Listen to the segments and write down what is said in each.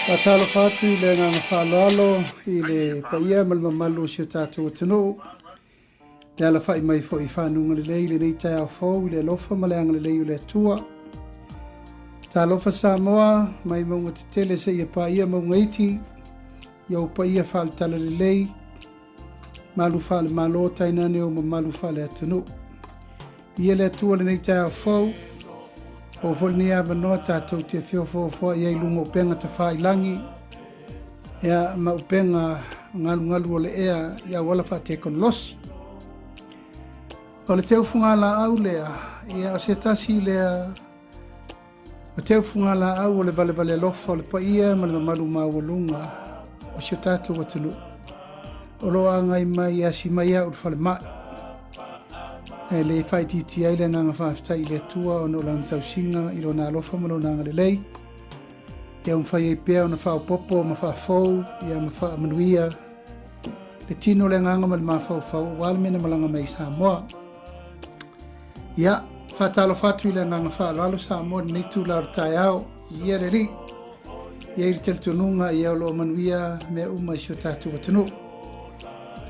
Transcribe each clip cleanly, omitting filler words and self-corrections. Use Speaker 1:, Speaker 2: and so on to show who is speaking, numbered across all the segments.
Speaker 1: Patalo fatu i le nganga whaloalo i le paia malmamalu si o tātou atanu. Te ala whai mai fo i whanunga le lei le nei tai au fau i le lofa maleanga le lei o le atua. Tā lofa Samoa mai maunga te tele se ia paia maunga iti iau paia whaalitala le lei malu whale malo tainane o malu whale atanu. Ia le atua le nei tai au fau o fol ni ava noa tātou te whiofo ia i lunga upenga te whailangi ia ma upenga ngalu o le ea ia wala wha te kon losi. O le teu funga la au lea ia o se tasi lea o teu funga la au o le vale lofa o le paia ma le mamalu mawalunga o se tātou atunu. O loa ngai mai asi mai au le whale mai. Le fai titi ai le nganga whafta i le tua o no lana tausinga i lo na alofa ma lo nanga le lei. Ia umwhai e pēo na whao popo ma wha fau, ia ma wha amanuia. Le tino le nganga ma le ma whao fau, wale mena malanga mai Samoa. Ia, whatalo whatu i le nganga wha lalo Samoa ni tu lau tai au, ia le ri. Ia i tel tununga ia o lo amanuia mea uma si o tātu watunu.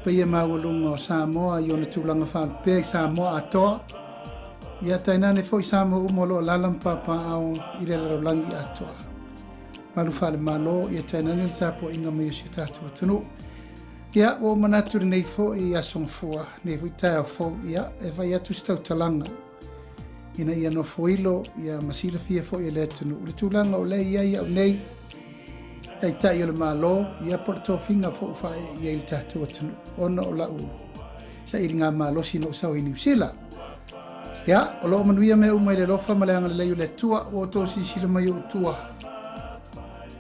Speaker 1: Paia mawalunga o Samoa i ona tūlanga whanpea i Samoa atoa. Ia tainane fo i Samoa umolo lalam papa au i le laulangi atoa. Malu whale malo ia tainane le tapo inga mai o si tātua tunu. Ia o manaturi nei fo i asong fua, nei fo i tai au fo ia e vai atu stau talanga. Ina ia no foilo ia masila fia fo i le tunu. Le tūlanga o le ia au nei. Ai tai o le malo, ia porto finga fo fa ia il tātua tunu. Ona o lau. Sa iri ngā malo sino usau i New Zealand. Ia, o loo manuia mea umai le lofa maleanga le leo le tua, o to si sila mai o tua.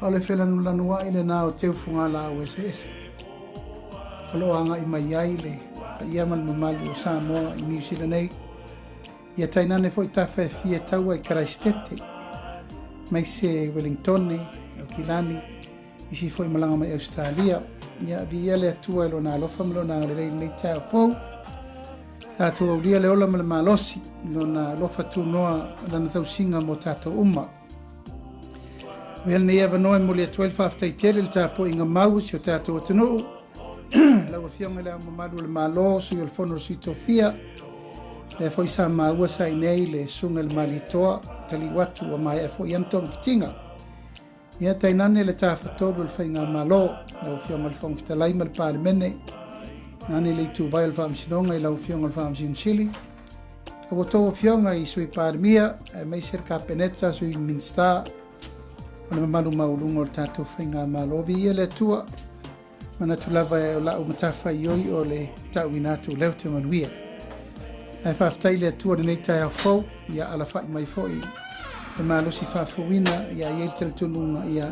Speaker 1: O le whelanu lanua i le nā o teu funga la o ese. O loo anga i mai ai le, pa ia man mamalu o Samoa i New Zealand nei. Ia tainane fo i tawhai fia taua i Christchurch. Mai se Wellington, o Kilani. Isi foi malanga mai Australia. Ia via le atua lo na lofa lo na le nei tau fo. Tato o dia le ola le malosi lo na lofa tu noa la na tau singa mo tato uma. Wel ne eva noa mo le 12 after tele le tapo inga mau si o tato tunu. La o fianga le mamalu le malo si o fono si tofia. Le foi sa mau sa nei le sunga le malitoa tali watu o mai foi anton tinga. Ia tainane le tāwhatoro le whainga malo, lau whionga le whong whitalai ma le pāremene, nane le tu vai le whaamsinonga i lau whionga le whaamsin sili. Au tō whionga i sui pāremia, mai ser ka peneta sui minsta, o le mamalu maulunga o le tātou whainga malo. Vi ia le tua, mana tu lava e o lau matawha i oi o le tau inatu leo te manuia. Ai whaftai le tua le nei tai au fau, ia ala whai mai fōi. E malo si whawhawina ia i el tununga ia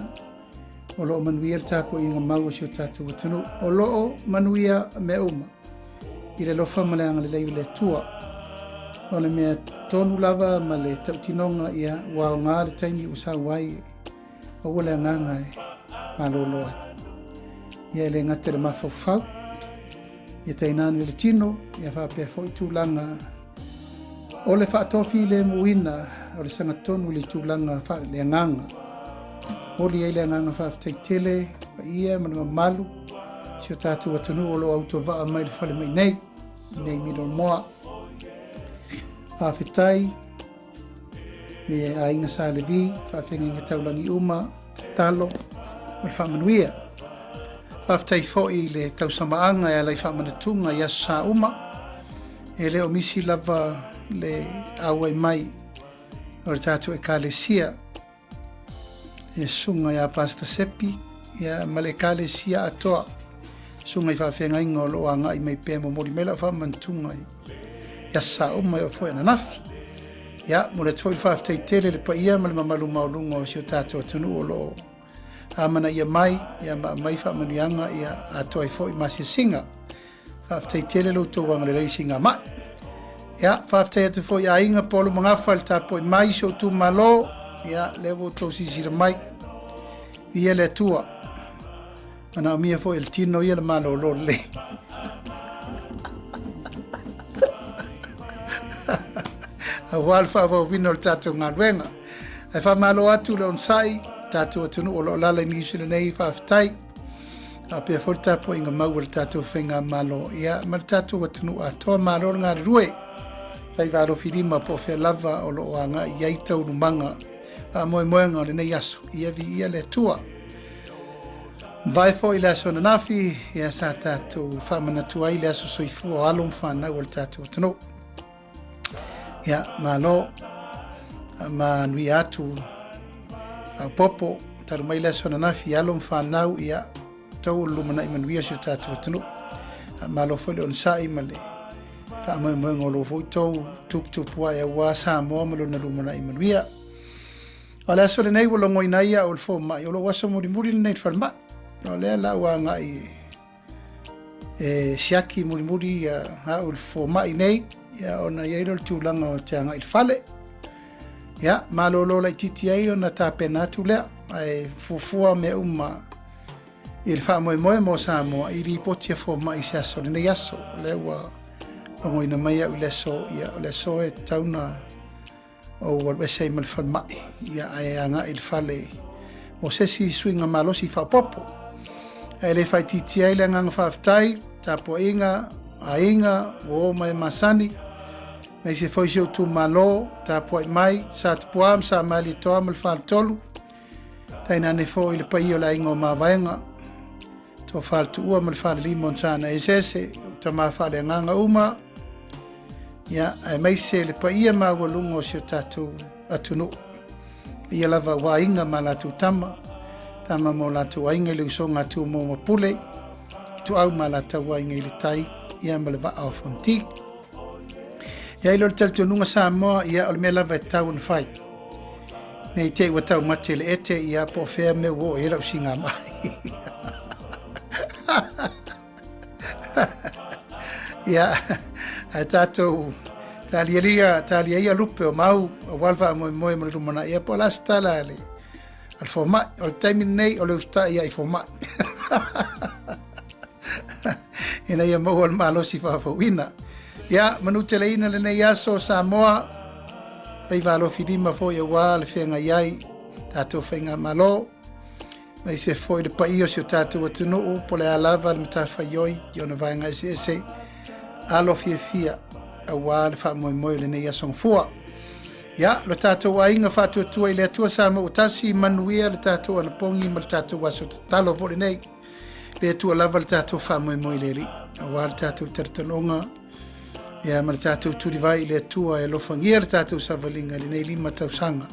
Speaker 1: o loo manuia le tāpo i ngā maua si o tātou watunu. O loo manuia me uma i le lofa maleanga le lei le tua. O le mea tonu lava ma le tautinonga ia wao ngā le taimi usau ai o wale nganga e malo loa. Ia le ngate le mawhawhau. Ia tainane le tino ia whapea fo i tūlanga. O le whaatofi le muina o le sanga tonu le tūlanga whaare le nganga. O li ei le nganga whaafitai tele, pa ia mana malu, si o tātou atunu o lo auto waa mai le whale mai nei Middlemore. Whaafitai, e a inga sa le vi, whaafenga inga taulangi uma, talo, o le whaamanuia. Whaafitai fo i le tausamaanga e alai whaamanatunga i asu sa uma, e leo misi lava le awai mai o le tātou e kālesia e sunga ia pasta sepi ia male kālesia atoa sunga i whawhenga inga o loa ngai mai pēmo mori mela whamantunga ia sa uma i o fwoi ananafi ia mo le tōi whawhtei tele le pa ia male mamalu maulunga o si o tātou atunu o loo amana ia mai mai whamanianga ia atoa i fwoi masi singa whawhtei tele lo tō wanga le reisinga mai. Ia, whaaftei atu fo ia inga polo mangafa le tapo i mai so tu malo, ia, lewo tō sisira mai, ia le tua. Mana o mia fo il tino ia le malo lo le. A wal wha wino le tato ngā ruenga. Ai wha malo atu le on sai, tātou atunu o lo lala New Zealand nei whaafitai. A pia whorta po inga mau le tātou whenga malo. Ia, ma le tātou atunu a toa malo ngā rue. Rai varo whirima po whea lava o lo anga i eitau numanga. A moe ngā le nei aso. Ia vi ia le tua. Vai fo i le aso na nafi. Ia sa tātou whamana tua i le aso soifua o alum whanau o le tātou atunu. Ia, malo. Ma nui atu. A popo. Taru mai le aso na nafi alum whanau ia. Tau lumana i manuia si o tātou atunu. Malo fo le on sai ma le. Ka mai ngolo fo tau tup wa ya wa sa mo malo na lumana i manuia. Ala so le nei wo longo inaia o le fo mai o lo waso muri nei farma. No le la wa ngai siaki muri ha o le fo mai nei ya ona ye lo tu langa o tanga il fale. Ya malo lo la titi ai ona ta pena tu le ai fufua me il fa mo sa mo i ripoti fo mai sa so le yaso le wa o ina mai au leso ia leso e tauna o wa sei mal fa mai ia ai anga il fale o se si swinga malo si fa popo ele fa titi ai le nganga fa tai tapo inga o mai masani mai se foi jo tu malo tapo mai sa tuam sa mali to mal fa tolu taina ne fo il pai o la ingo ma vaenga to faltu ua mal fale limon sana esese tama fale nganga uma ya ai mai se le pa ia ma go lungo si tatu atunu ia lava wa inga mala tu tama mo la tu inga le so nga tu mo pule tu au mala ta wa inga le tai ia mal va auf fonti ya ilo tel tu nunga sa mo ia o me lava tau fai nei te wa tau matele ete ia po fe me wo ia lo singa mai ia ai tātou talia lupe o mau o walva mo mo lumana ia po la stala le al forma o time nei o le usta ia I forma ina ia mo al malo si fa wina ia manutele ina le nei aso Samoa ai valo fidima fo ia wa le fenga iai tātou fenga malo mai se foi de pai o se tātou atunu po le alava le matafa yoi ona vai ngai se alo fia a wale fa mo le nei asong fua ya lo tātou ainga fa tu ile tu sa mo tasi manuia le tātou ana pongi mal tātou waso talo po le nei le tu lava le tātou fa mo le ri a wale tātou tertalonga ya mal tātou tu divai le tu e lo fangia le tātou sa valinga le nei lima tau sanga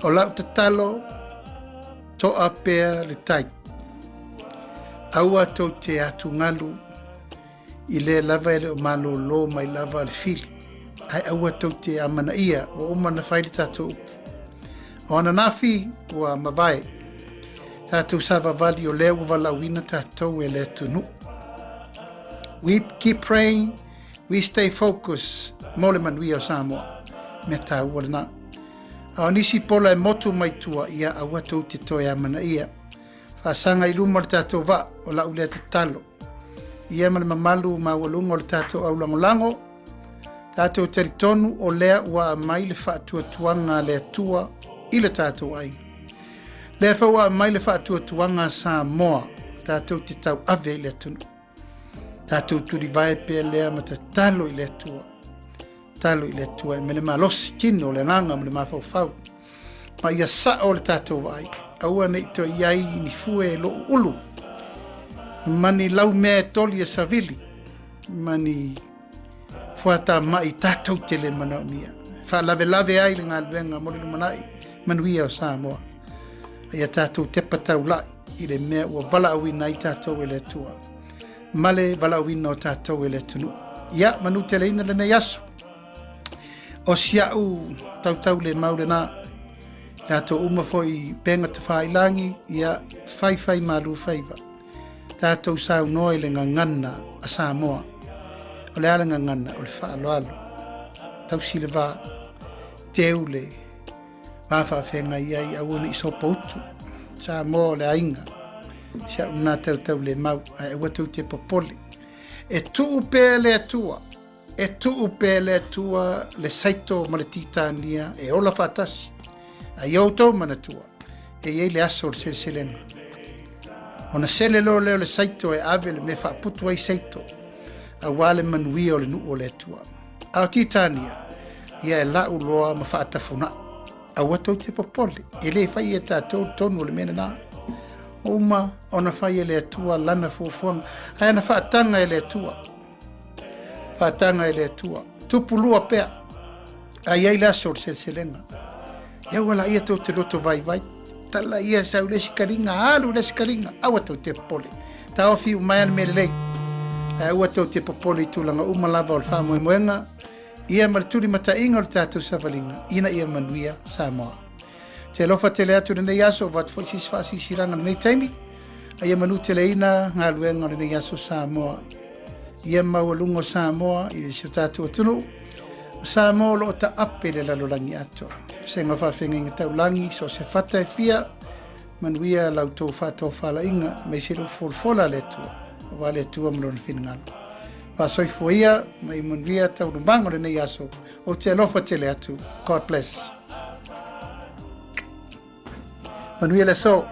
Speaker 1: o la talo to apea le tai aua to te atu ngalu I le lava ele o malo lo mai lava le fili ai aua to te amana ia o mana fai le tātou o ana nafi ua mawai tātou sava vali o leo wala wina tātou e le tunu we keep praying we stay focused mole manuia o Samoa me tā ua lana a nisi pola e motu mai tua ia aua to te toe amana ia whaasanga I luma le tātou va o la ulea te talo ia ma le mamalu ma walunga o le tātou au langolango tātou teritonu o lea ua mai le whaatuatuanga le atua I le tātou ai lea whaua mai le whaatuatuanga Samoa tātou te tau ave le atunu tātou turi vai pe lea ma te talo I le atua me le malosi tino le nganga ma le mawhauwhau ma ia sa o le tātou ai aua nei to iai ni fue lo ulu mani lau mea toli e savili mani fuata mai tātou te le manau mia wha lave ai le ngā luenga mori manai manuia o Samoa ia tātou te patau lai I le mea ua vala awina I tātou e le tua male vala awina o tātou e le tunu ia manu te leina le nei aso o siau tau le maure nā tātou uma foi penga te whailangi ia whai malu whaiva tātou sau noi le ngana a Samoa o le ala ngana o le whaaloalo tau sile wā te ule mawhawhenga iai au ni sopa utu Samoa le ainga sia una tau le mau ai watu te popoli e tu pele tua le saito ma le titania e ola fatasi a yoto mana tua e iei le aso o le seleselenga. Ona sele lo leo le saito e ave le me whaaputu ai saito, a wale manuia o le nuu o le atua. Ao titania, ia e lau loa ma whaatafuna, a watau te popole, e le whai e tātou tonu o le mena nā. Uma, ona whai e le atua lana fuafuanga, ai ana whaatanga e le atua. Whaatanga e le atua. Tupulua pea, a iei le aso o le seleselenga. Ia wala ia tau te loto vai vai, tala ia sau le sikaringa, alu le sikaringa, awa tau te popole. Ta ofi umayan me le lei. Awa tau te popole i tūlanga umalava o le wha moenga, ia marituri mata inga o le tātou savalinga, ina ia manuia Samoa. Te lofa te le atu nei aso, watu fwisi sfasi siranga nei taimi, a ia manu te le ina ngā luenga o nei aso Samoa. Ia maua Samoa, i le si tātou atunu, Samoa lo ta ape le lalolangi atua. Se ngā whawhenga inga taulangi, so se whata e fia, manuia lau tō whātō whala inga, mei se lo folfola le tua, wale tua mlo na whinangalo. Pasoi ia, mai manuia tau numanga le nei aso, o te alofa te le atu. God bless. Manuia le so.